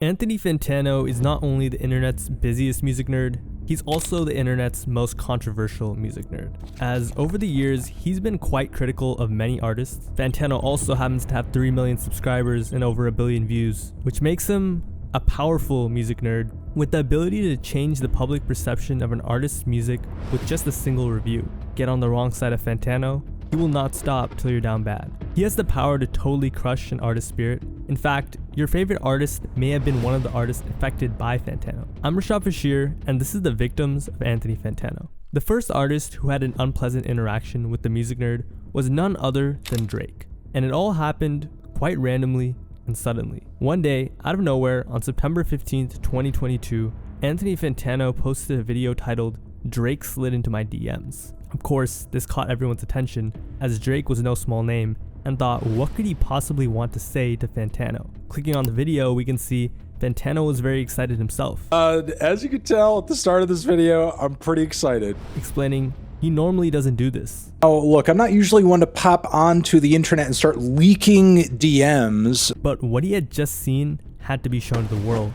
Anthony Fantano is not only the internet's busiest music nerd, he's also the internet's most controversial music nerd. As over the years, he's been quite critical of many artists. Fantano also happens to have 3 million subscribers and over 1 billion views, which makes him a powerful music nerd with the ability to change the public perception of an artist's music with just a single review. Get on the wrong side of Fantano, he will not stop till you're down bad. He has the power to totally crush an artist's spirit. In fact, your favorite artist may have been one of the artists affected by Fantano. I'm Rashad Bashir, and this is the victims of Anthony Fantano. The first artist who had an unpleasant interaction with the music nerd was none other than Drake. And it all happened quite randomly and suddenly. One day, out of nowhere, on September 15th, 2022, Anthony Fantano posted a video titled, "Drake Slid Into My DMs." Of course, this caught everyone's attention, as Drake was no small name, and thought, what could he possibly want to say to Fantano? Clicking on the video, we can see Fantano was very excited himself. As you can tell at the start of this video, I'm pretty excited. Explaining he normally doesn't do this. Oh, look, I'm not usually one to pop onto the internet and start leaking DMs. But what he had just seen had to be shown to the world.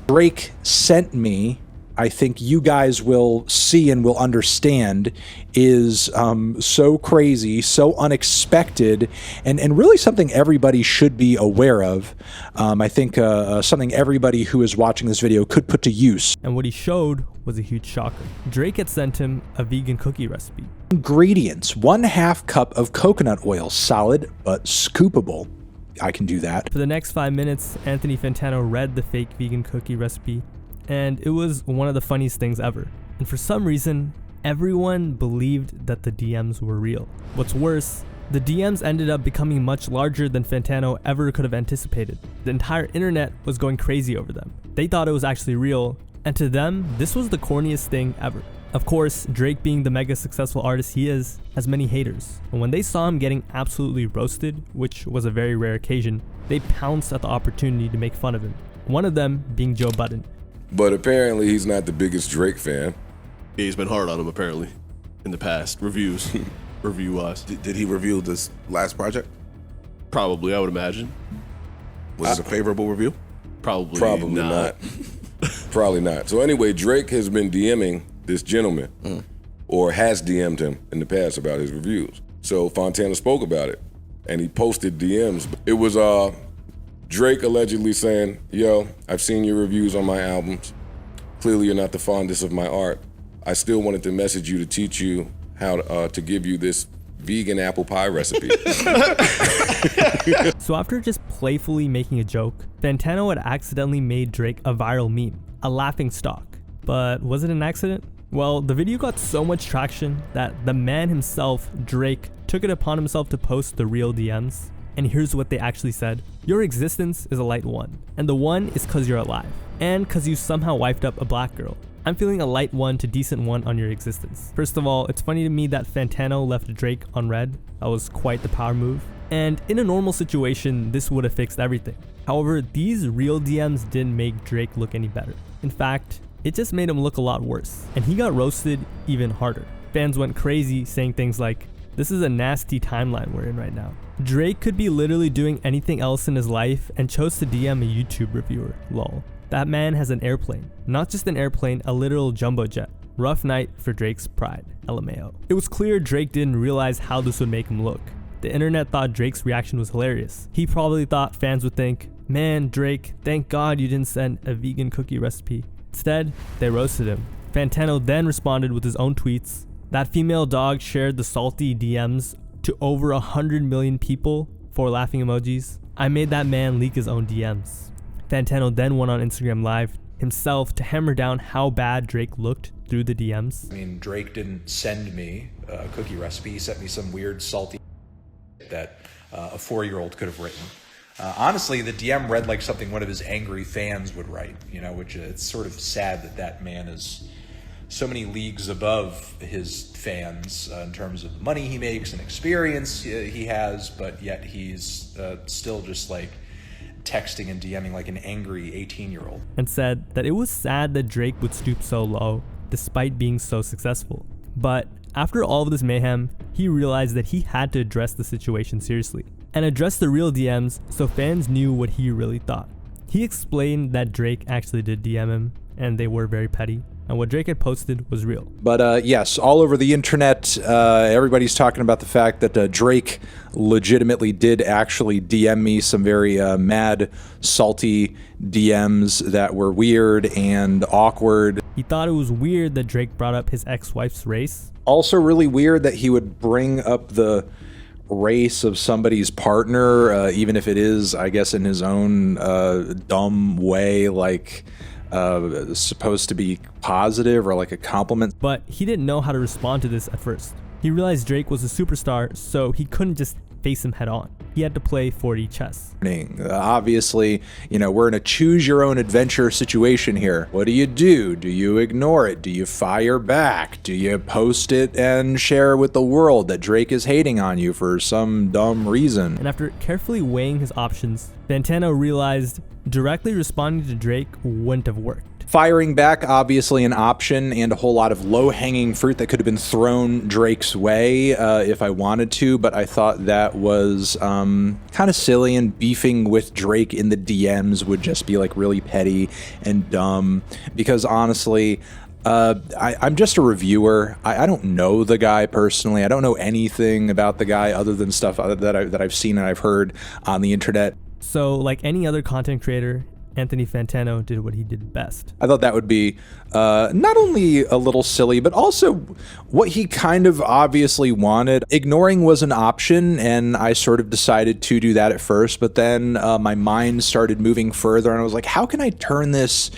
Drake sent me, I think you guys will see and will understand, is so crazy, so unexpected, and really something everybody should be aware of. I think something everybody who is watching this video could put to use. And what he showed was a huge shocker. Drake had sent him a vegan cookie recipe. Ingredients: 1/2 cup of coconut oil, solid but scoopable. I can do that. For the next 5 minutes, Anthony Fantano read the fake vegan cookie recipe, and it was one of the funniest things ever. And for some reason, everyone believed that the DMs were real. What's worse, the DMs ended up becoming much larger than Fantano ever could have anticipated. The entire internet was going crazy over them. They thought it was actually real, and to them, this was the corniest thing ever. Of course, Drake, being the mega successful artist he is, has many haters. And when they saw him getting absolutely roasted, which was a very rare occasion, they pounced at the opportunity to make fun of him. One of them being Joe Budden. But apparently he's not the biggest Drake fan. Yeah, he's been hard on him apparently in the past. Review-wise. Did he review this last project? Probably, I would imagine. Was it a favorable review? Probably not. Probably not. So anyway, Drake has been DMing this gentleman, or has DM'd him in the past about his reviews. So Fantano spoke about it, and he posted DMs. It was Drake allegedly saying, "Yo, I've seen your reviews on my albums. Clearly you're not the fondest of my art. I still wanted to message you to teach you how to give you this vegan apple pie recipe." So after just playfully making a joke, Fantano had accidentally made Drake a viral meme, a laughing stock. But was it an accident? Well, the video got so much traction that the man himself, Drake, took it upon himself to post the real DMs. And here's what they actually said. "Your existence is a light one, and the one is cause you're alive, and cause you somehow wifed up a black girl. I'm feeling a light 1 to decent 1 on your existence." First of all, it's funny to me that Fantano left Drake on red. That was quite the power move. And in a normal situation, this would have fixed everything. However, these real DMs didn't make Drake look any better. In fact, it just made him look a lot worse, and he got roasted even harder. Fans went crazy saying things like, "This is a nasty timeline we're in right now." Drake could be literally doing anything else in his life and chose to DM a YouTube reviewer, lol. That man has an airplane. Not just an airplane, a literal jumbo jet. Rough night for Drake's pride, LMAO. It was clear Drake didn't realize how this would make him look. The internet thought Drake's reaction was hilarious. He probably thought fans would think, "Man, Drake, thank God you didn't send a vegan cookie recipe." Instead, they roasted him. Fantano then responded with his own tweets. That female dog shared the salty DMs to over 100 million people for laughing emojis. I made that man leak his own DMs. Fantano then went on Instagram Live himself to hammer down how bad Drake looked through the DMs. I mean, Drake didn't send me a cookie recipe. He sent me some weird salty that a 4-year-old could have written. Honestly, the DM read like something one of his angry fans would write, which it's sort of sad that man is so many leagues above his fans in terms of the money he makes and experience he has, but yet he's still just like texting and DMing like an angry 18-year-old. And said that it was sad that Drake would stoop so low despite being so successful. But after all of this mayhem, he realized that he had to address the situation seriously and address the real DMs so fans knew what he really thought. He explained that Drake actually did DM him, and they were very petty, and what Drake had posted was real. But yes, all over the internet, everybody's talking about the fact that Drake legitimately did actually DM me some very mad, salty DMs that were weird and awkward. He thought it was weird that Drake brought up his ex-wife's race. Also really weird that he would bring up the race of somebody's partner, even if it is, I guess, in his own dumb way, like supposed to be positive or like a compliment. But he didn't know how to respond to this at first. He realized Drake was a superstar, so he couldn't just face him head on. He had to play 4D chess. Obviously, we're in a choose your own adventure situation here. What do? Do you ignore it? Do you fire back? Do you post it and share with the world that Drake is hating on you for some dumb reason? And after carefully weighing his options, Fantano realized directly responding to Drake wouldn't have worked. Firing back, obviously an option, and a whole lot of low-hanging fruit that could have been thrown Drake's way if I wanted to, but I thought that was kind of silly, and beefing with Drake in the DMs would just be like really petty and dumb, because honestly, I'm just a reviewer. I don't know the guy personally. I don't know anything about the guy other than stuff that I've seen and I've heard on the internet. So, like any other content creator, Anthony Fantano did what he did best. I thought that would be not only a little silly, but also what he kind of obviously wanted. Ignoring was an option, and I sort of decided to do that at first, but then my mind started moving further, and I was like, how can I turn this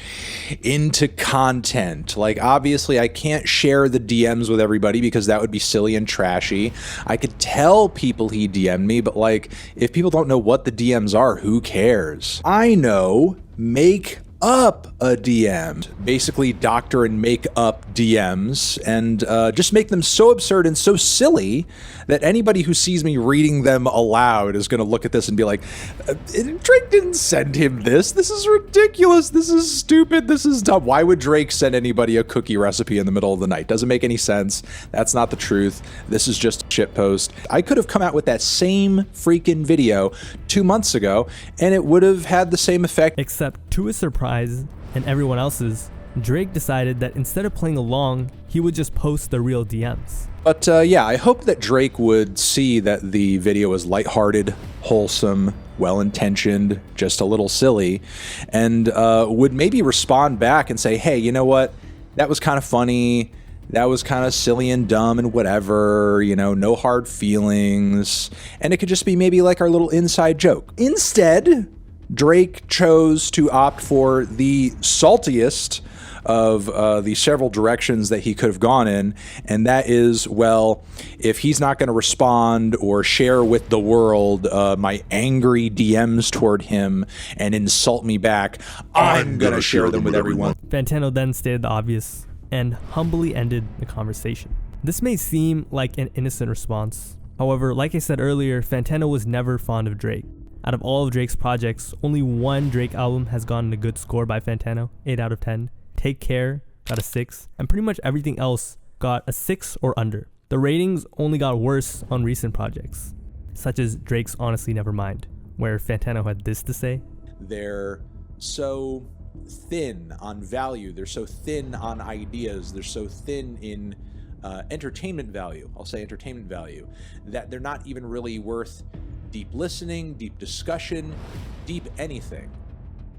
into content? Like, obviously, I can't share the DMs with everybody because that would be silly and trashy. I could tell people he DM'd me, but like, if people don't know what the DMs are, who cares? I know. Make up a DM. Basically doctor and make up DMs and just make them so absurd and so silly that anybody who sees me reading them aloud is going to look at this and be like, Drake didn't send him this. This is ridiculous. This is stupid. This is dumb. Why would Drake send anybody a cookie recipe in the middle of the night? Doesn't make any sense. That's not the truth. This is just a shitpost. I could have come out with that same freaking video 2 months ago and it would have had the same effect. Except to his surprise and everyone else's, Drake decided that instead of playing along, he would just post the real DMs. But yeah, I hope that Drake would see that the video is lighthearted, wholesome, well-intentioned, just a little silly, and would maybe respond back and say, hey, you know what? That was kind of funny. That was kind of silly and dumb and whatever, no hard feelings. And it could just be maybe like our little inside joke. Instead, Drake chose to opt for the saltiest of the several directions that he could have gone in, and that is, well, if he's not going to respond or share with the world my angry DMs toward him and insult me back, I'm going to share them with everyone. Fantano then stated the obvious and humbly ended the conversation. This may seem like an innocent response. However, like I said earlier, Fantano was never fond of Drake. Out of all of Drake's projects, only one Drake album has gotten a good score by Fantano, 8 out of 10. Take Care got a 6, and pretty much everything else got a 6 or under. The ratings only got worse on recent projects, such as Drake's Honestly Nevermind, where Fantano had this to say. They're so thin on value, they're so thin on ideas, they're so thin in entertainment value, I'll say entertainment value, that they're not even really worth deep listening, deep discussion, deep anything.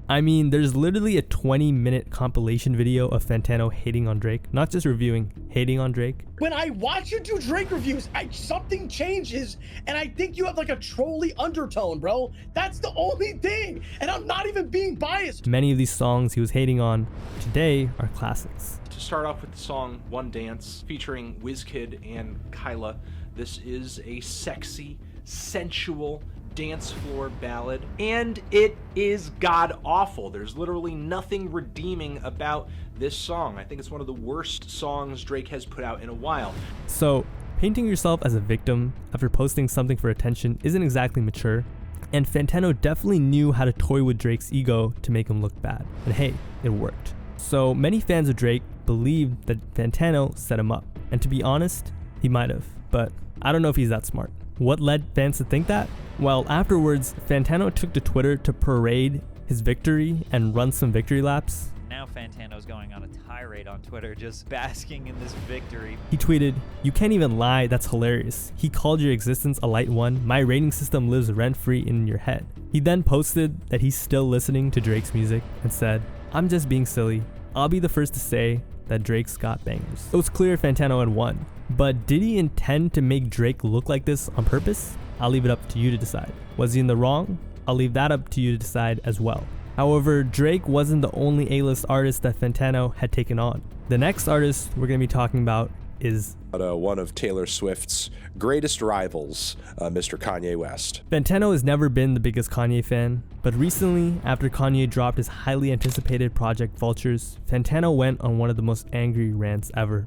I mean, there's literally a 20-minute compilation video of Fantano hating on Drake, not just reviewing, hating on Drake. When I watch you do Drake reviews, something changes, and I think you have like a trolly undertone, bro. That's the only thing, and I'm not even being biased. Many of these songs he was hating on today are classics. To start off with the song One Dance, featuring WizKid and Kyla, this is a sexy, sensual dance floor ballad, and it is god awful. There's literally nothing redeeming about this song. I think it's one of the worst songs Drake has put out in a while. So painting yourself as a victim after posting something for attention isn't exactly mature, and Fantano definitely knew how to toy with Drake's ego to make him look bad, and hey, it worked. So many fans of Drake believed that Fantano set him up, and to be honest, he might have, but I don't know if he's that smart. What led fans to think that? Well, afterwards, Fantano took to Twitter to parade his victory and run some victory laps. Now Fantano's going on a tirade on Twitter, just basking in this victory. He tweeted, "You can't even lie, that's hilarious. He called your existence a light one. My rating system lives rent-free in your head." He then posted that he's still listening to Drake's music and said, "I'm just being silly. I'll be the first to say that Drake's got bangers." It was clear Fantano had won, but did he intend to make Drake look like this on purpose? I'll leave it up to you to decide. Was he in the wrong? I'll leave that up to you to decide as well. However, Drake wasn't the only A-list artist that Fantano had taken on. The next artist we're going to be talking about is one of Taylor Swift's greatest rivals, Mr. Kanye West. Fantano has never been the biggest Kanye fan, but recently, after Kanye dropped his highly anticipated project Vultures, Fantano went on one of the most angry rants ever.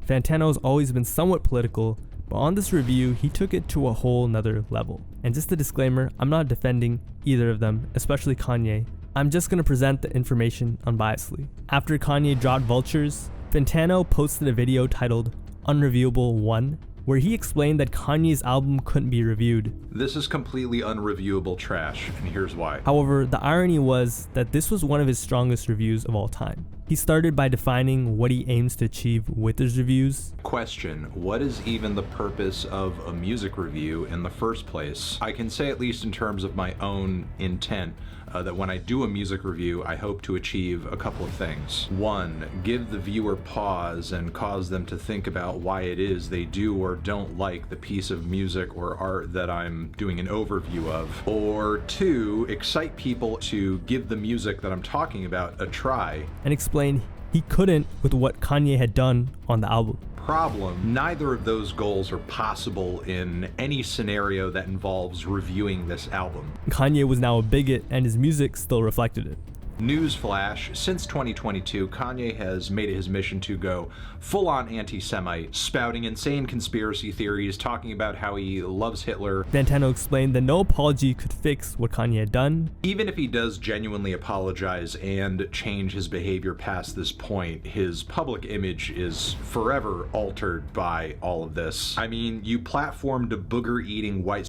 Fantano has always been somewhat political, but on this review, he took it to a whole nother level. And just a disclaimer, I'm not defending either of them, especially Kanye. I'm just going to present the information unbiasedly. After Kanye dropped Vultures, Fantano posted a video titled Unreviewable 1, where he explained that Kanye's album couldn't be reviewed. This is completely unreviewable trash, and here's why. However, the irony was that this was one of his strongest reviews of all time. He started by defining what he aims to achieve with his reviews. Question: what is even the purpose of a music review in the first place? I can say, at least in terms of my own intent, that when I do a music review, I hope to achieve a couple of things. One, give the viewer pause and cause them to think about why it is they do or don't like the piece of music or art that I'm doing an overview of. Or two, excite people to give the music that I'm talking about a try. And explain he couldn't with what Kanye had done on the album. Problem: neither of those goals are possible in any scenario that involves reviewing this album. Kanye was now a bigot and his music still reflected it. Newsflash, since 2022, Kanye has made it his mission to go full-on anti-Semite, spouting insane conspiracy theories, talking about how he loves Hitler. Fantano explained that no apology could fix what Kanye had done. Even if he does genuinely apologize and change his behavior past this point, his public image is forever altered by all of this. I mean, you platformed a booger-eating white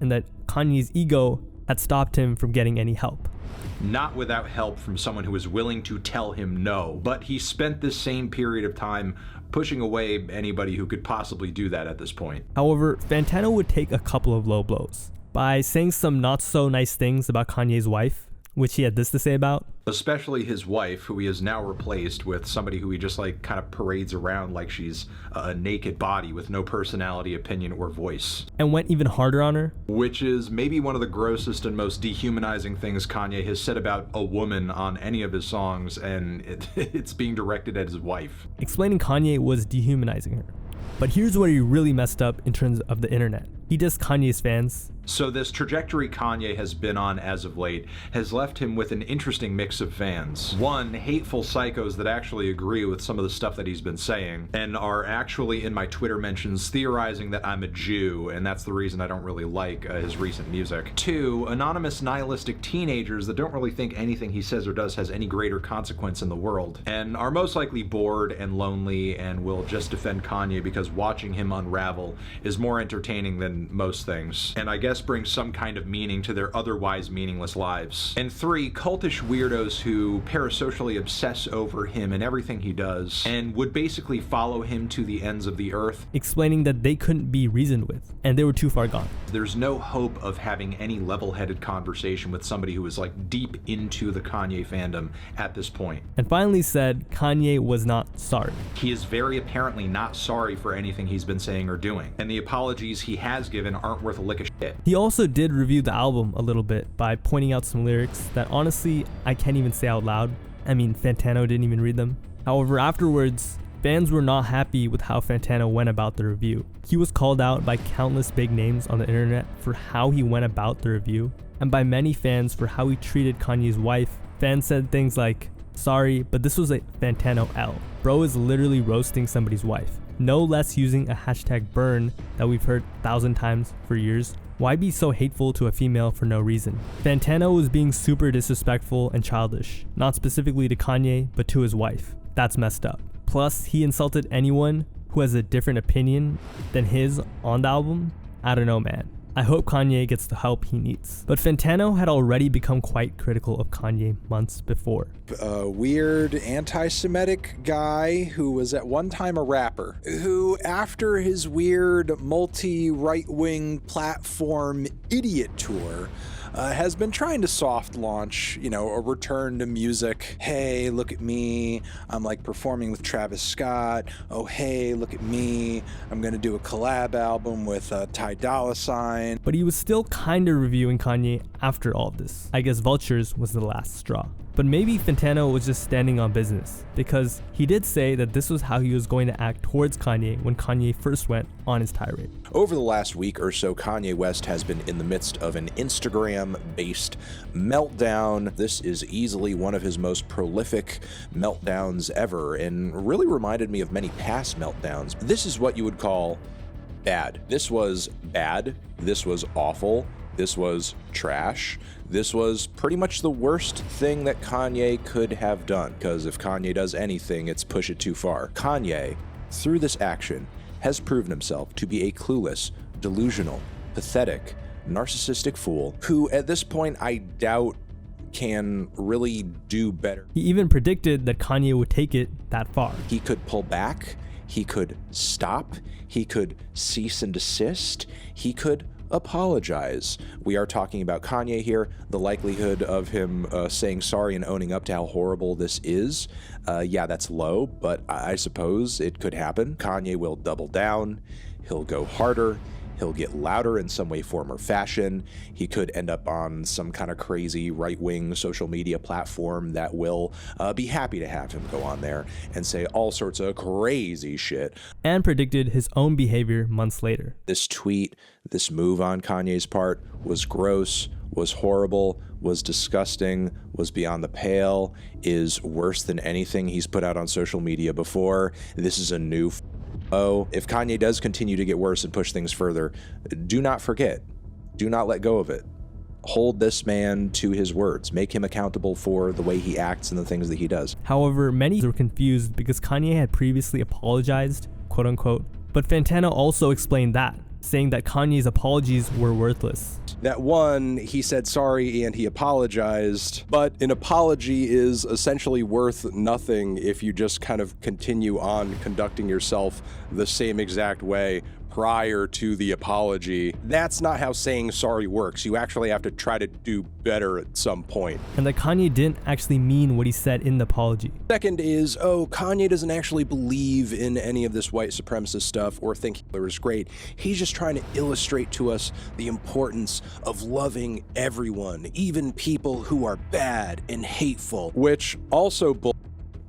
and that Kanye's ego had stopped him from getting any help. Not without help from someone who was willing to tell him no. But he spent this same period of time pushing away anybody who could possibly do that at this point. However, Fantano would take a couple of low blows by saying some not so nice things about Kanye's wife, which he had this to say about. Especially his wife, who he has now replaced with somebody who he just kind of parades around like she's a naked body with no personality, opinion, or voice. And went even harder on her. Which is maybe one of the grossest and most dehumanizing things Kanye has said about a woman on any of his songs, and it's being directed at his wife. Explaining Kanye was dehumanizing her. But here's where he really messed up in terms of the internet. He dissed Kanye's fans. So this trajectory Kanye has been on as of late has left him with an interesting mix of fans. One, hateful psychos that actually agree with some of the stuff that he's been saying and are actually in my Twitter mentions theorizing that I'm a Jew, and that's the reason I don't really like his recent music. Two, anonymous nihilistic teenagers that don't really think anything he says or does has any greater consequence in the world, and are most likely bored and lonely and will just defend Kanye because watching him unravel is more entertaining than most things, and I guess brings some kind of meaning to their otherwise meaningless lives. And three, cultish weirdos who parasocially obsess over him and everything he does, and would basically follow him to the ends of the earth. Explaining that they couldn't be reasoned with, and they were too far gone. There's no hope of having any level-headed conversation with somebody who is deep into the Kanye fandom at this point. And finally said Kanye was not sorry. He is very apparently not sorry for anything he's been saying or doing, and the apologies he has given aren't worth a lick of shit. He also did review the album a little bit by pointing out some lyrics that honestly I can't even say out loud. I mean, Fantano didn't even read them. However, afterwards, fans were not happy with how Fantano went about the review. He was called out by countless big names on the internet for how he went about the review, and by many fans for how he treated Kanye's wife. Fans said things like, "Sorry, but this was a Fantano L. Bro is literally roasting somebody's wife. No less using a hashtag burn that we've heard 1,000 times for years. Why be so hateful to a female for no reason?" Fantano was being super disrespectful and childish, not specifically to Kanye, but to his wife. That's messed up. Plus, he insulted anyone who has a different opinion than his on the album. I don't know, man. I hope Kanye gets the help he needs. But Fantano had already become quite critical of Kanye months before. A weird anti-Semitic guy who was at one time a rapper, who after his weird multi-right-wing platform idiot tour has been trying to soft launch, a return to music. Hey, look at me. I'm like performing with Travis Scott. Oh, hey, look at me. I'm going to do a collab album with Ty Dolla $ign. But he was still kind of reviewing Kanye after all this. I guess Vultures was the last straw. But maybe Fantano was just standing on business, because he did say that this was how he was going to act towards Kanye when Kanye first went on his tirade. Over the last week or so, Kanye West has been in the midst of an Instagram-based meltdown. This is easily one of his most prolific meltdowns ever, and really reminded me of many past meltdowns. This is what you would call bad. This was bad. This was awful. This was trash. This was pretty much the worst thing that Kanye could have done, because if Kanye does anything, it's push it too far. Kanye, through this action, has proven himself to be a clueless, delusional, pathetic, narcissistic fool who, at this point, I doubt can really do better. He even predicted that Kanye would take it that far. He could pull back. He could stop. He could cease and desist. He could apologize. We are talking about Kanye here. The likelihood of him saying sorry and owning up to how horrible this is, yeah, that's low, but I suppose it could happen. Kanye will double down. He'll go harder. He'll get louder in some way, form, or fashion. He could end up on some kind of crazy right-wing social media platform that will be happy to have him go on there and say all sorts of crazy shit. And predicted his own behavior months later. This tweet, this move on Kanye's part was gross, was horrible, was disgusting, was beyond the pale, is worse than anything he's put out on social media before. This is a new if Kanye does continue to get worse and push things further, do not forget. Do not let go of it. Hold this man to his words. Make him accountable for the way he acts and the things that he does. However, many were confused because Kanye had previously apologized, quote unquote, but Fantano also explained that, saying that Kanye's apologies were worthless. That one, he said sorry and he apologized, but an apology is essentially worth nothing if you just kind of continue on conducting yourself the same exact way prior to the apology. That's not how saying sorry works. You actually have to try to do better at some point. And that Kanye didn't actually mean what he said in the apology. Second is, Kanye doesn't actually believe in any of this white supremacist stuff or think Hitler is great. He's just trying to illustrate to us the importance of loving everyone, even people who are bad and hateful. Which also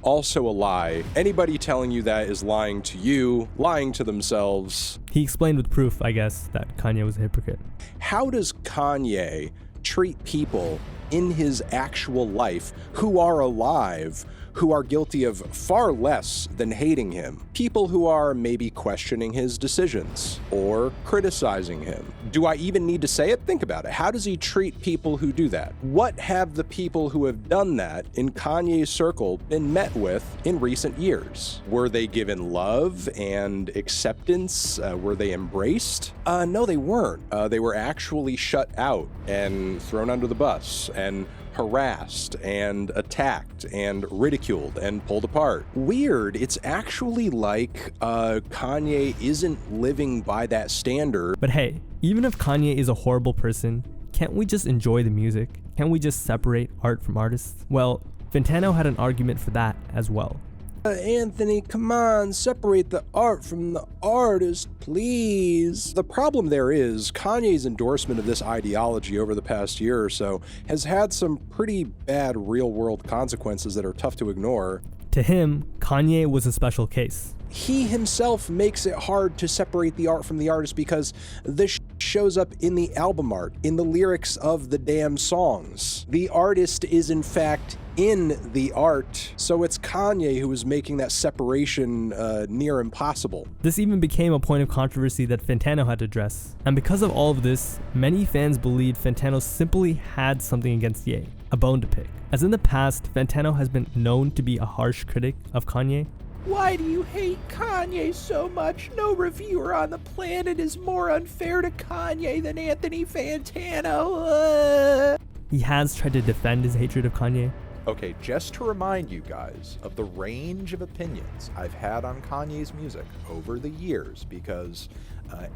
also a lie. Anybody telling you that is lying to you, lying to themselves. He explained with proof, I guess, that Kanye was a hypocrite. How does Kanye treat people in his actual life who are alive, who are guilty of far less than hating him? People who are maybe questioning his decisions or criticizing him. Do I even need to say it? Think about it. How does he treat people who do that? What have the people who have done that in Kanye's circle been met with in recent years? Were they given love and acceptance? Were they embraced? No, they weren't. They were actually shut out and thrown under the bus and harassed and attacked and ridiculed and pulled apart. Weird. It's actually like Kanye isn't living by that standard. But hey, even if Kanye is a horrible person, can't we just enjoy the music? Can't we just separate art from artists? Well, Fantano had an argument for that as well. Anthony, come on, separate the art from the artist, please. The problem there is Kanye's endorsement of this ideology over the past year or so has had some pretty bad real-world consequences that are tough to ignore. To him, Kanye was a special case. He himself makes it hard to separate the art from the artist because this shows up in the album art, in the lyrics of the damn songs. The artist is in fact in the art, so it's Kanye who is making that separation near impossible. This even became a point of controversy that Fantano had to address. And because of all of this, many fans believed Fantano simply had something against Ye, a bone to pick. As in the past, Fantano has been known to be a harsh critic of Kanye, Why do you hate Kanye so much? No reviewer on the planet is more unfair to Kanye than Anthony Fantano. He has tried to defend his hatred of Kanye. Okay, just to remind you guys of the range of opinions I've had on Kanye's music over the years, because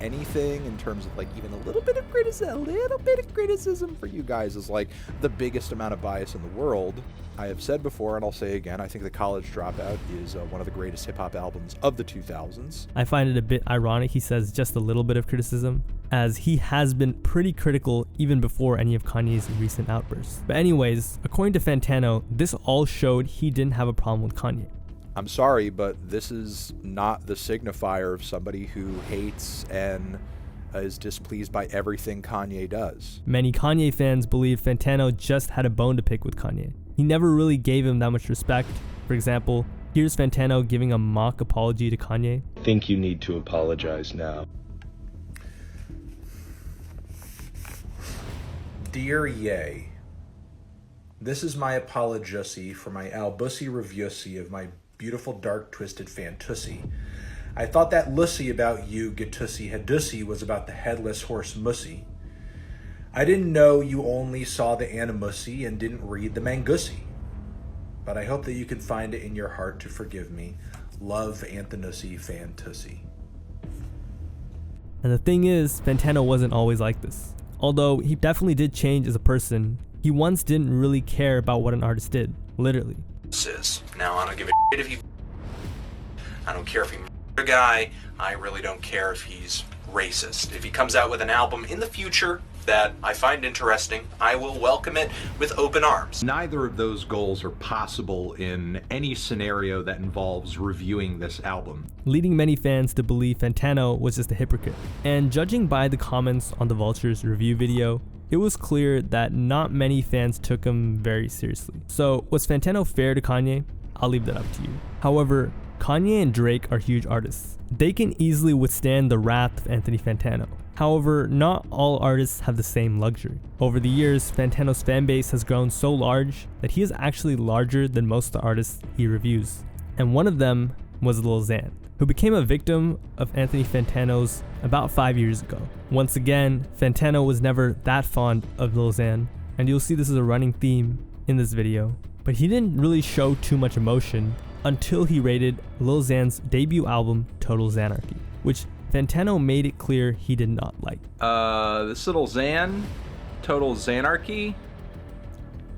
anything in terms of like even a little bit of criticism for you guys is like the biggest amount of bias in the world. I have said before, and I'll say again, I think The College Dropout is one of the greatest hip-hop albums of the 2000s. I find it a bit ironic he says just a little bit of criticism, as he has been pretty critical even before any of Kanye's recent outbursts. But anyways, according to Fantano, this all showed he didn't have a problem with Kanye. I'm sorry, but this is not the signifier of somebody who hates and is displeased by everything Kanye does. Many Kanye fans believe Fantano just had a bone to pick with Kanye. He never really gave him that much respect. For example, here's Fantano giving a mock apology to Kanye. I think you need to apologize now. Dear Ye, this is my apology for my albussy reviewsy of my beautiful dark twisted fantussy. I thought that lussy about you gatussy hadussy was about the headless horse mussy. I didn't know you only saw the animussy and didn't read the mangussy. But I hope that you can find it in your heart to forgive me. Love, Anthonusy Fantussy. And the thing is, Fantano wasn't always like this. Although he definitely did change as a person, he once didn't really care about what an artist did, literally. Now I don't give a shit if he I don't care if he's a guy. I really don't care if he's racist. If he comes out with an album in the future that I find interesting, I will welcome it with open arms. Neither of those goals are possible in any scenario that involves reviewing this album, leading many fans to believe Fantano was just a hypocrite. And judging by the comments on the Vulture's review video, it was clear that not many fans took him very seriously. So was Fantano fair to Kanye? I'll leave that up to you. However, Kanye and Drake are huge artists. They can easily withstand the wrath of Anthony Fantano. However, not all artists have the same luxury. Over the years, Fantano's fanbase has grown so large that he is actually larger than most of the artists he reviews. And one of them was Lil Xan, who became a victim of Anthony Fantano's about 5 years ago. Once again, Fantano was never that fond of Lil Xan, and you'll see this is a running theme in this video. But he didn't really show too much emotion until he rated Lil Xan's debut album, Total Xanarchy, which Fantano made it clear he did not like. This little Xan, Total Xanarchy,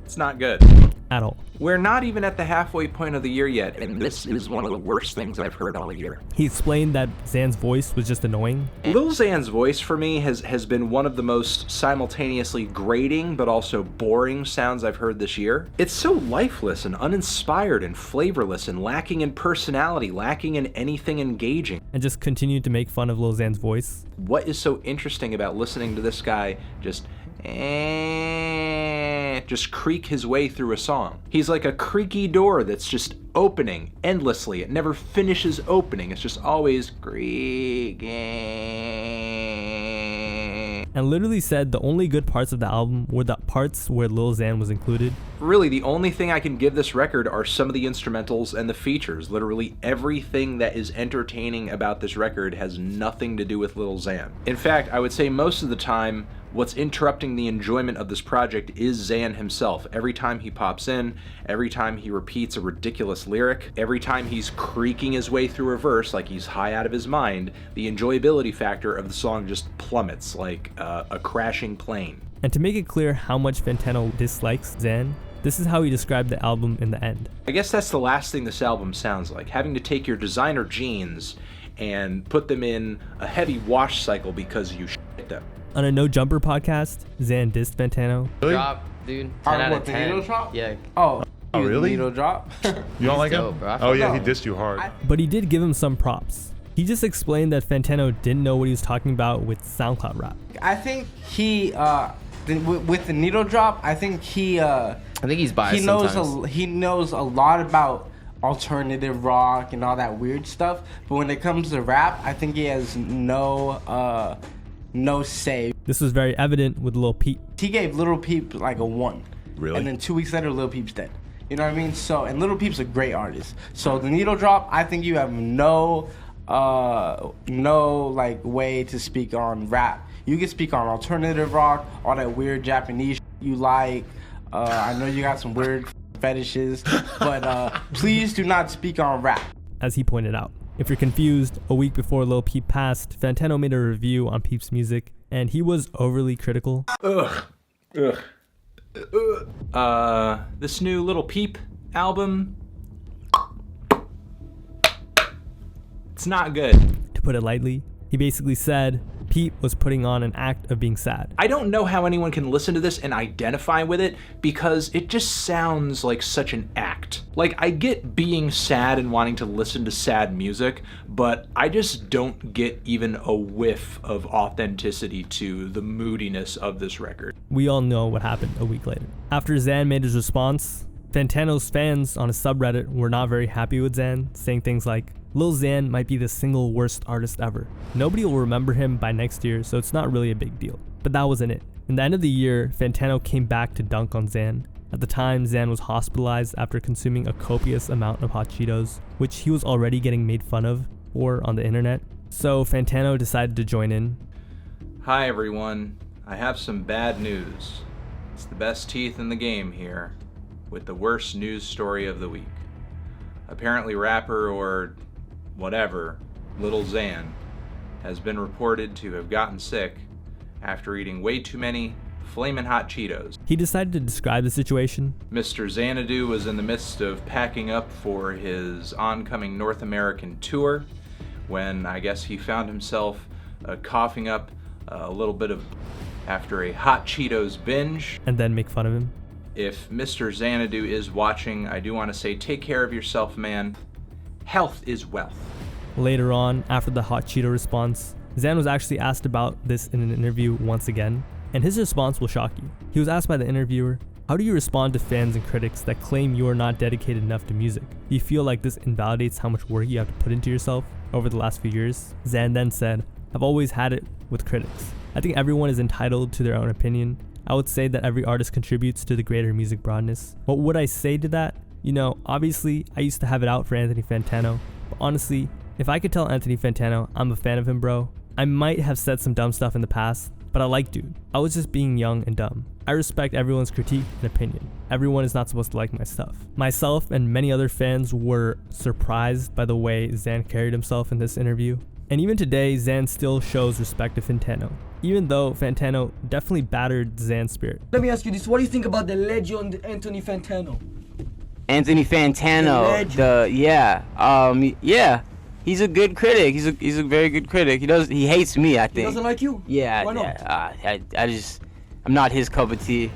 it's not good. At all. We're not even at the halfway point of the year yet, and this is one of the worst things I've heard all year. He explained that Xan's voice was just annoying. Lil Xan's voice for me has been one of the most simultaneously grating but also boring sounds I've heard this year. It's so lifeless and uninspired and flavorless and lacking in personality, lacking in anything engaging. And just continued to make fun of Lil Xan's voice. What is so interesting about listening to this guy just creak his way through a song? He's like a creaky door that's just opening endlessly. It never finishes opening. It's just always creaking. And literally said the only good parts of the album were the parts where Lil Xan was included. Really, the only thing I can give this record are some of the instrumentals and the features. Literally everything that is entertaining about this record has nothing to do with Lil Xan. In fact, I would say most of the time, what's interrupting the enjoyment of this project is Xan himself. Every time he pops in, every time he repeats a ridiculous lyric, every time he's creaking his way through a verse like he's high out of his mind, the enjoyability factor of the song just plummets like a crashing plane. And to make it clear how much Fantano dislikes Xan, this is how he described the album in the end. I guess that's the last thing this album sounds like, having to take your designer jeans and put them in a heavy wash cycle because you shit them. On a No Jumper podcast, Xan dissed Fantano. Really? Drop, dude. 10 out of 10. The needle drop? Yeah. Oh really? Needle drop? You don't like him? Bro. Oh yeah, he dissed you hard. But he did give him some props. He just explained that Fantano didn't know what he was talking about with SoundCloud rap. I think he, with the needle drop, I think he's biased sometimes. He knows a lot about alternative rock and all that weird stuff, but when it comes to rap, I think he has no say. This was very evident with Lil Peep. He gave Lil Peep like a 1. Really? And then 2 weeks later, Lil Peep's dead. You know what I mean? So, and Lil Peep's a great artist. So the needle drop, I think you have no like way to speak on rap. You can speak on alternative rock, all that weird Japanese you like. I know you got some weird fetishes, but please do not speak on rap. As he pointed out, if you're confused, a week before Lil Peep passed, Fantano made a review on Peep's music, and he was overly critical. This new Lil Peep album, it's not good. To put it lightly, he basically said Peep was putting on an act of being sad. I don't know how anyone can listen to this and identify with it because it just sounds like such an act. Like, I get being sad and wanting to listen to sad music, but I just don't get even a whiff of authenticity to the moodiness of this record. We all know what happened a week later. After Xan made his response, Fantano's fans on his subreddit were not very happy with Xan, saying things like, Lil Xan might be the single worst artist ever. Nobody will remember him by next year, so it's not really a big deal. But that wasn't it. In the end of the year, Fantano came back to dunk on Xan. At the time, Xan was hospitalized after consuming a copious amount of hot Cheetos, which he was already getting made fun of or on the internet. So Fantano decided to join in. Hi everyone, I have some bad news. It's the best teeth in the game here, with the worst news story of the week. Apparently rapper or whatever, Lil Xan, has been reported to have gotten sick after eating way too many flamin' hot Cheetos. He decided to describe the situation. Mr. Xanadu was in the midst of packing up for his oncoming North American tour when I guess he found himself coughing up a little bit of after a hot Cheetos binge. And then make fun of him. If Mr. Xanadu is watching, I do want to say take care of yourself, man. Health is wealth. Later on, after the hot Cheeto response, Xan was actually asked about this in an interview once again, and his response will shock you. He was asked by the interviewer, how do you respond to fans and critics that claim you are not dedicated enough to music? Do you feel like this invalidates how much work you have to put into yourself over the last few years? Xan then said, I've always had it with critics. I think everyone is entitled to their own opinion. I would say that every artist contributes to the greater music broadness. What would I say to that? You know, obviously, I used to have it out for Anthony Fantano, but honestly, if I could tell Anthony Fantano I'm a fan of him, bro, I might have said some dumb stuff in the past, but I like dude. I was just being young and dumb. I respect everyone's critique and opinion. Everyone is not supposed to like my stuff. Myself and many other fans were surprised by the way Xan carried himself in this interview. And even today, Xan still shows respect to Fantano, even though Fantano definitely battered Xan's spirit. Let me ask you this, what do you think about the legend Anthony Fantano? Anthony Fantano, yeah, he's a good critic. He's a very good critic. He hates me, I think. He doesn't like you? Yeah, why not? I'm not his cup of tea.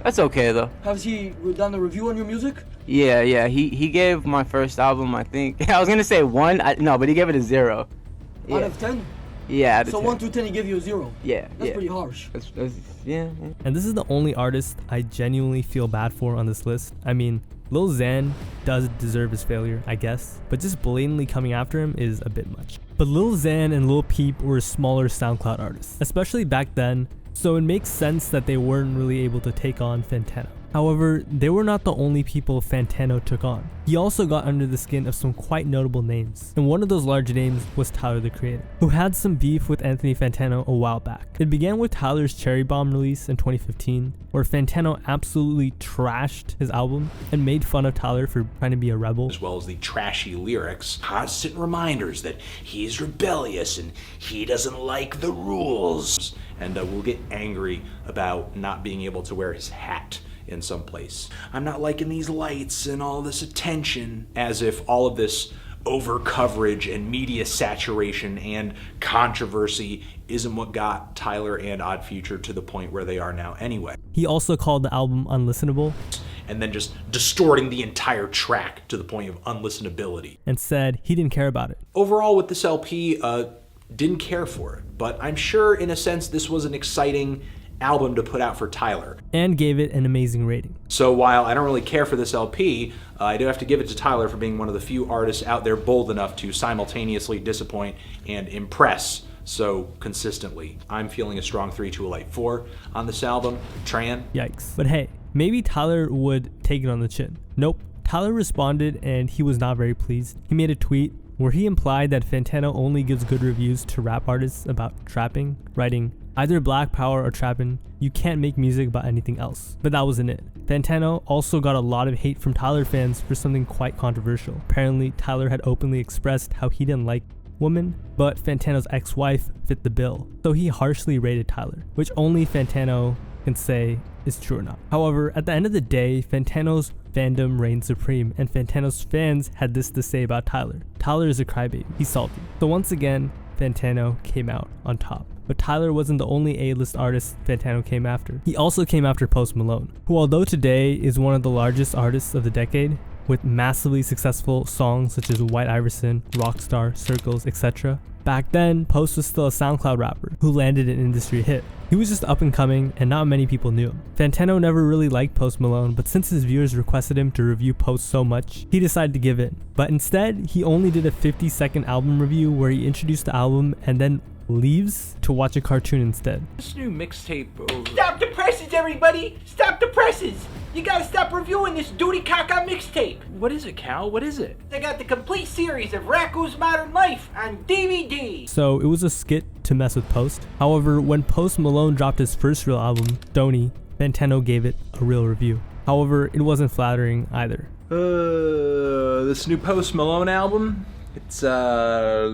That's okay though. Has he done a review on your music? Yeah. He gave my first album, I think. I was gonna say 1, no, but he gave it a 0. Out of 10? Yeah. So 1 through 10, he gave you a 0. Yeah. That's pretty harsh. Yeah. And this is the only artist I genuinely feel bad for on this list. I mean, Lil Xan does deserve his failure, I guess, but just blatantly coming after him is a bit much. But Lil Xan and Lil Peep were smaller SoundCloud artists, especially back then, so it makes sense that they weren't really able to take on Fantano. However, they were not the only people Fantano took on. He also got under the skin of some quite notable names, and one of those large names was Tyler the Creator, who had some beef with Anthony Fantano a while back. It began with Tyler's Cherry Bomb release in 2015, where Fantano absolutely trashed his album and made fun of Tyler for trying to be a rebel. As well as the trashy lyrics, constant reminders that he's rebellious and he doesn't like the rules. And will get angry about not being able to wear his hat in some place. I'm not liking these lights and all this attention. As if all of this over coverage and media saturation and controversy isn't what got Tyler and Odd Future to the point where they are now anyway. He also called the album unlistenable. And then just distorting the entire track to the point of unlistenability. And said he didn't care about it. Overall with this LP, didn't care for it. But I'm sure in a sense this was an exciting album to put out for Tyler. And gave it an amazing rating. So while I don't really care for this LP, I do have to give it to Tyler for being one of the few artists out there bold enough to simultaneously disappoint and impress so consistently. I'm feeling a strong 3 to a light 4 on this album. Tran? Yikes. But hey, maybe Tyler would take it on the chin. Nope. Tyler responded and he was not very pleased. He made a tweet where he implied that Fantano only gives good reviews to rap artists about trapping, writing, either Black Power or trapping, you can't make music about anything else. But that wasn't it. Fantano also got a lot of hate from Tyler fans for something quite controversial. Apparently, Tyler had openly expressed how he didn't like women, but Fantano's ex-wife fit the bill. So he harshly rated Tyler, which only Fantano can say is true or not. However, at the end of the day, Fantano's fandom reigned supreme, and Fantano's fans had this to say about Tyler. Tyler is a crybaby. He's salty. So once again, Fantano came out on top. But Tyler wasn't the only A-list artist Fantano came after. He also came after Post Malone, who although today is one of the largest artists of the decade, with massively successful songs such as White Iverson, Rockstar, Circles, etc. Back then, Post was still a SoundCloud rapper who landed an industry hit. He was just up and coming and not many people knew him. Fantano never really liked Post Malone, but since his viewers requested him to review Post so much, he decided to give in. But instead, he only did a 50-second album review where he introduced the album and then leaves to watch a cartoon instead. This new mixtape. Stop the presses, everybody! Stop the presses! You gotta stop reviewing this duty caca mixtape. What is it, Cal? What is it? They got the complete series of Raku's Modern Life on DVD. So it was a skit to mess with Post. However, when Post Malone dropped his first real album, Donny, Fantano gave it a real review. However, it wasn't flattering either. This new Post Malone album? It's not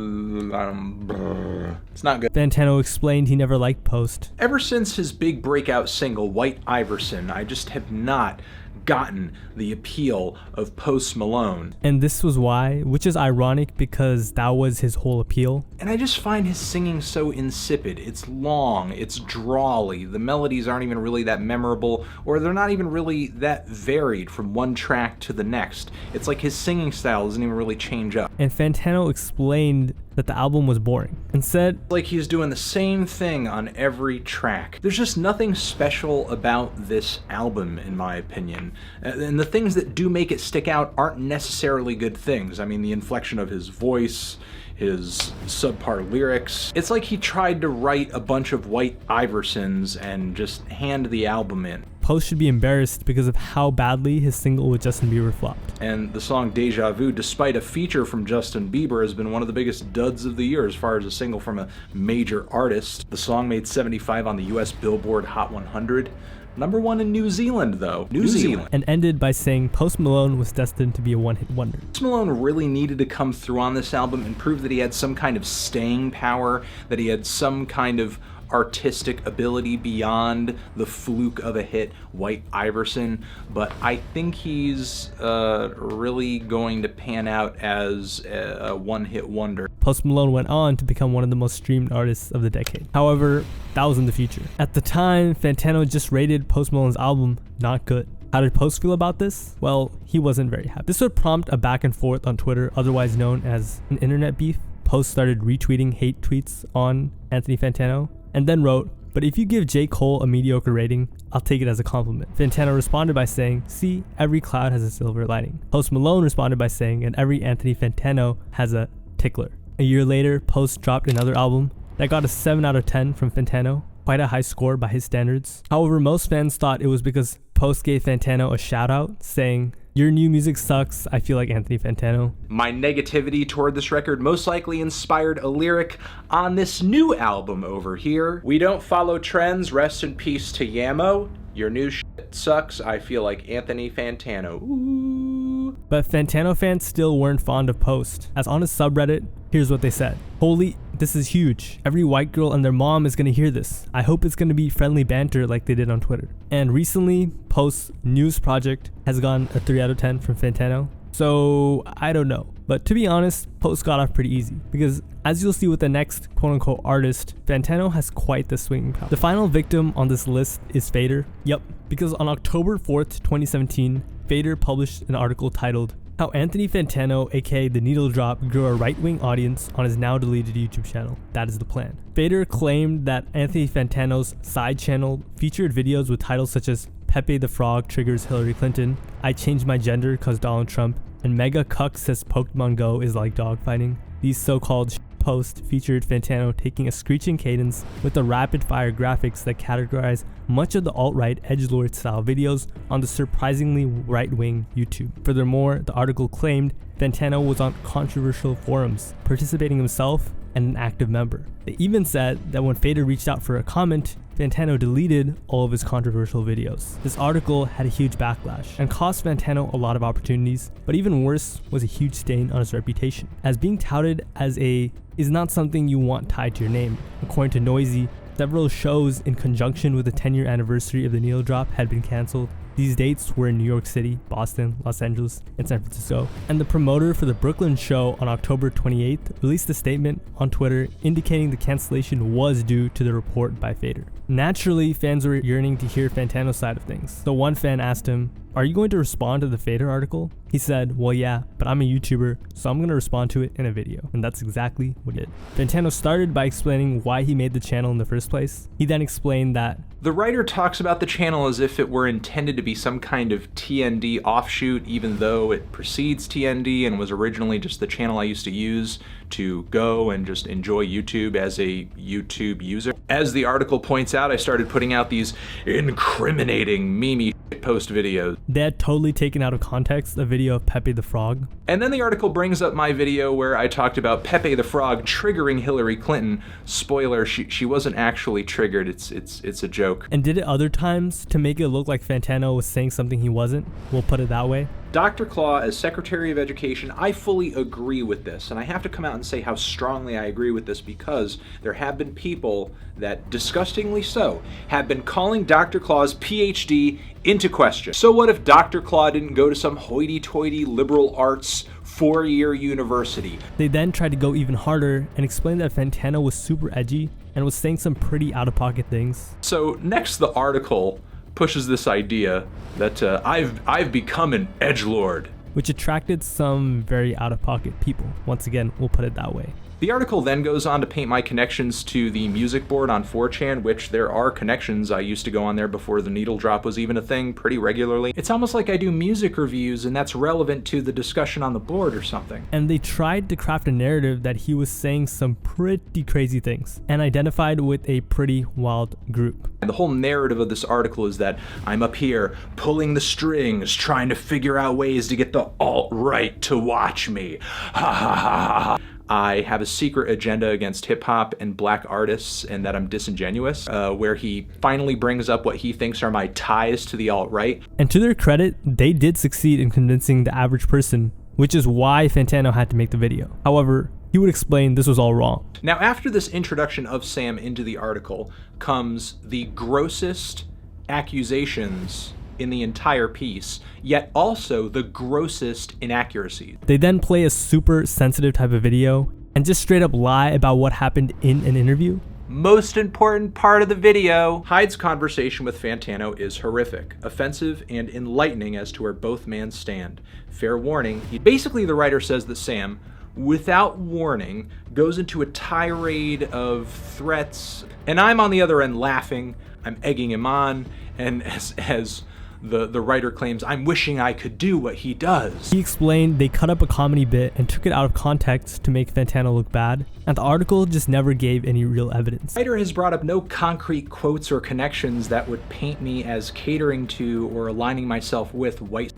good. Fantano explained he never liked Post. Ever since his big breakout single, White Iverson, I just have not gotten the appeal of Post Malone. And this was why, which is ironic because that was his whole appeal. And I just find his singing so insipid. It's long, it's drawly, the melodies aren't even really that memorable, or they're not even really that varied from one track to the next. It's like his singing style doesn't even really change up. And Fantano explained that the album was boring and said, like he's doing the same thing on every track. There's just nothing special about this album, in my opinion. And the things that do make it stick out aren't necessarily good things. I mean, the inflection of his voice, his subpar lyrics. It's like he tried to write a bunch of White Iversons and just hand the album in. Post should be embarrassed because of how badly his single with Justin Bieber flopped. And the song Deja Vu, despite a feature from Justin Bieber, has been one of the biggest duds of the year as far as a single from a major artist. The song made 75 on the US Billboard Hot 100. #1 in New Zealand, though. New Zealand. And ended by saying Post Malone was destined to be a one-hit wonder. Post Malone really needed to come through on this album and prove that he had some kind of staying power, that he had some kind of artistic ability beyond the fluke of a hit, White Iverson. But I think he's really going to pan out as a one-hit wonder. Post Malone went on to become one of the most streamed artists of the decade. However, that was in the future. At the time, Fantano just rated Post Malone's album not good. How did Post feel about this? Well, he wasn't very happy. This would prompt a back and forth on Twitter, otherwise known as an internet beef. Post started retweeting hate tweets on Anthony Fantano, and then wrote, "But if you give J. Cole a mediocre rating, I'll take it as a compliment." Fantano responded by saying, "See, every cloud has a silver lining." Post Malone responded by saying, "And every Anthony Fantano has a tickler." A year later, Post dropped another album that got a 7 out of 10 from Fantano, quite a high score by his standards. However, most fans thought it was because Post gave Fantano a shout out, saying, "Your new music sucks, I feel like Anthony Fantano." My negativity toward this record most likely inspired a lyric on this new album over here. "We don't follow trends, rest in peace to Yamo. Your new shit sucks, I feel like Anthony Fantano." Ooh. But Fantano fans still weren't fond of Post, as on his subreddit, here's what they said. "Holy, this is huge. Every white girl and their mom is gonna hear this. I hope it's gonna be friendly banter like they did on Twitter." And recently, Post's newest project has gotten a 3 out of 10 from Fantano. So, I don't know. But to be honest, Post got off pretty easy. Because as you'll see with the next quote-unquote artist, Fantano has quite the swinging power. The final victim on this list is Fader. Yep, because on October 4th, 2017, Fader published an article titled, "How Anthony Fantano, aka The Needle Drop, Grew a Right-Wing Audience on His Now Deleted YouTube Channel. That is the plan." Fader claimed that Anthony Fantano's side channel featured videos with titles such as "Pepe the Frog Triggers Hillary Clinton," "I Changed My Gender Cause Donald Trump," and "Mega Cuck Says Pokemon Go is Like Dogfighting." These so-called post featured Fantano taking a screeching cadence with the rapid-fire graphics that categorize much of the alt-right edgelord style videos on the surprisingly right-wing YouTube. Furthermore, the article claimed Fantano was on controversial forums, participating himself and an active member. They even said that when Fader reached out for a comment, Fantano deleted all of his controversial videos. This article had a huge backlash and cost Fantano a lot of opportunities, but even worse was a huge stain on his reputation, as being touted as is not something you want tied to your name. According to Noisy, several shows in conjunction with the 10-year anniversary of the needle drop had been cancelled. These dates were in New York City, Boston, Los Angeles, and San Francisco. And the promoter for the Brooklyn show on October 28th released a statement on Twitter indicating the cancellation was due to the report by Fader. Naturally, fans were yearning to hear Fantano's side of things. So one fan asked him, "Are you going to respond to the Fader article?" He said, "Well, yeah, but I'm a YouTuber, so I'm going to respond to it in a video." And that's exactly what he did. Fantano started by explaining why he made the channel in the first place. He then explained that the writer talks about the channel as if it were intended to be some kind of TND offshoot, even though it precedes TND and was originally just the channel I used to use to go and just enjoy YouTube as a YouTube user. As the article points out, I started putting out these incriminating meme post videos. They had totally taken out of context a video of Pepe the Frog. And then the article brings up my video where I talked about Pepe the Frog triggering Hillary Clinton. Spoiler, she wasn't actually triggered, it's a joke. And did it other times to make it look like Fantano was saying something he wasn't? We'll put it that way. Dr. Claw, as Secretary of Education, I fully agree with this, and I have to come out and say how strongly I agree with this because there have been people that, disgustingly so, have been calling Dr. Claw's PhD into question. So what if Dr. Claw didn't go to some hoity-toity liberal arts 4-year university? They then tried to go even harder and explain that Fantano was super edgy and was saying some pretty out-of-pocket things. So next the article pushes this idea that I've become an edgelord, which attracted some very out-of-pocket people. Once again, we'll put it that way. The article then goes on to paint my connections to the music board on 4chan, which there are connections. I used to go on there before the needle drop was even a thing pretty regularly. It's almost like I do music reviews and that's relevant to the discussion on the board or something. And they tried to craft a narrative that he was saying some pretty crazy things and identified with a pretty wild group. And the whole narrative of this article is that I'm up here pulling the strings, trying to figure out ways to get the alt-right to watch me. Ha ha ha ha. I have a secret agenda against hip-hop and black artists and that I'm disingenuous, where he finally brings up what he thinks are my ties to the alt-right. And to their credit, they did succeed in convincing the average person, which is why Fantano had to make the video. However, he would explain this was all wrong. Now, after this introduction of Sam into the article comes the grossest accusations in the entire piece, yet also the grossest inaccuracies. They then play a super sensitive type of video and just straight up lie about what happened in an interview. Most important part of the video, Hyde's conversation with Fantano is horrific, offensive, and enlightening as to where both men stand. Fair warning, basically the writer says that Sam, without warning, goes into a tirade of threats, and I'm on the other end laughing, I'm egging him on, and as the writer claims, I'm wishing I could do what he does. He explained they cut up a comedy bit and took it out of context to make Fantano look bad, and the article just never gave any real evidence. The writer has brought up no concrete quotes or connections that would paint me as catering to or aligning myself with white.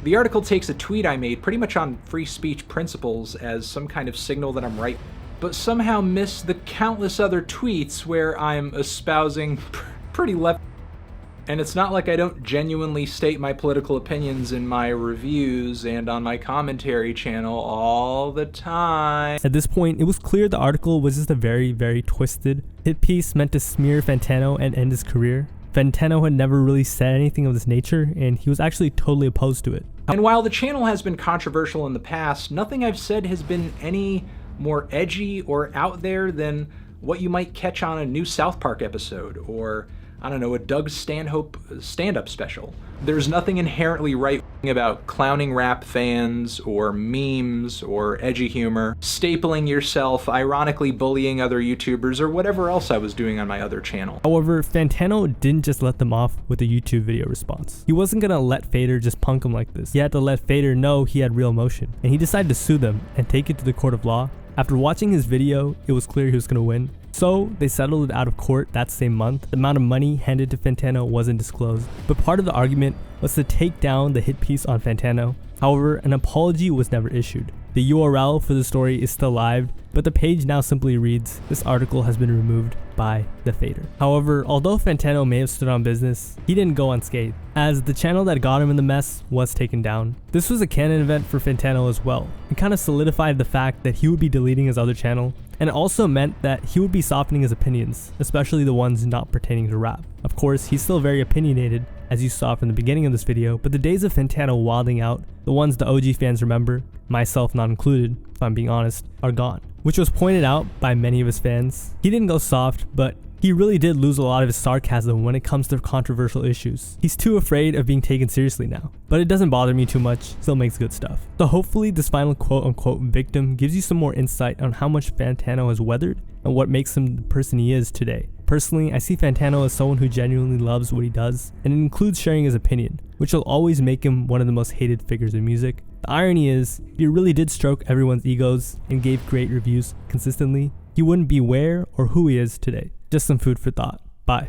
The article takes a tweet I made pretty much on free speech principles as some kind of signal that I'm right, but somehow missed the countless other tweets where I'm espousing pretty left. And it's not like I don't genuinely state my political opinions in my reviews and on my commentary channel all the time. At this point, it was clear the article was just a very, very twisted hit piece meant to smear Fantano and end his career. Fantano had never really said anything of this nature, and he was actually totally opposed to it. And while the channel has been controversial in the past, nothing I've said has been any more edgy or out there than what you might catch on a new South Park episode, or I don't know, a Doug Stanhope stand-up special. There's nothing inherently right about clowning rap fans or memes or edgy humor, stapling yourself, ironically bullying other YouTubers, or whatever else I was doing on my other channel. However, Fantano didn't just let them off with a YouTube video response. He wasn't gonna let Fader just punk him like this. He had to let Fader know he had real emotion, and he decided to sue them and take it to the court of law After watching his video, it was clear he was going to win. So they settled it out of court that same month. The amount of money handed to Fantano wasn't disclosed, but part of the argument was to take down the hit piece on Fantano. However, an apology was never issued. The URL for the story is still live, but the page now simply reads, "This article has been removed by the Fader." However, although Fantano may have stood on business, he didn't go unscathed, as the channel that got him in the mess was taken down. This was a canon event for Fantano as well. It kind of solidified the fact that he would be deleting his other channel, and it also meant that he would be softening his opinions, especially the ones not pertaining to rap. Of course, he's still very opinionated, as you saw from the beginning of this video, but the days of Fantano wilding out, the ones the OG fans remember, myself not included, if I'm being honest, are gone. Which was pointed out by many of his fans. He didn't go soft, but he really did lose a lot of his sarcasm when it comes to controversial issues. He's too afraid of being taken seriously now, but it doesn't bother me too much, still makes good stuff. So hopefully this final quote-unquote victim gives you some more insight on how much Fantano has weathered and what makes him the person he is today. Personally, I see Fantano as someone who genuinely loves what he does, and it includes sharing his opinion, which will always make him one of the most hated figures in music. The irony is, if he really did stroke everyone's egos and gave great reviews consistently, he wouldn't be where or who he is today. Just some food for thought. Bye.